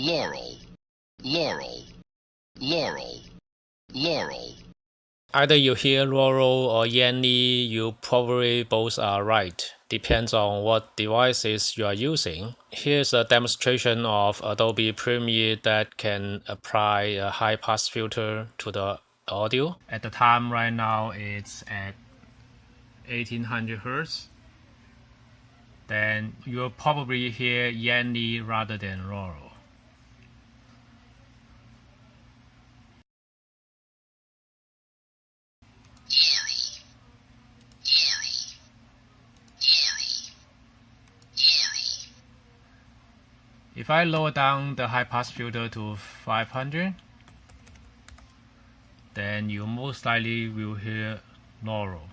Laurel, Laurel, Laurel, Laurel. Either you hear Laurel or Yanny, you probably both are right. Depends on what devices you are using. Here's a demonstration of Adobe Premiere that can apply a high-pass filter to the audio. At the time right now it's at 1800 Hz. Then you'll probably hear Yanny rather than Laurel. If I lower down the high-pass filter to 500, then you most likely will hear Laurel.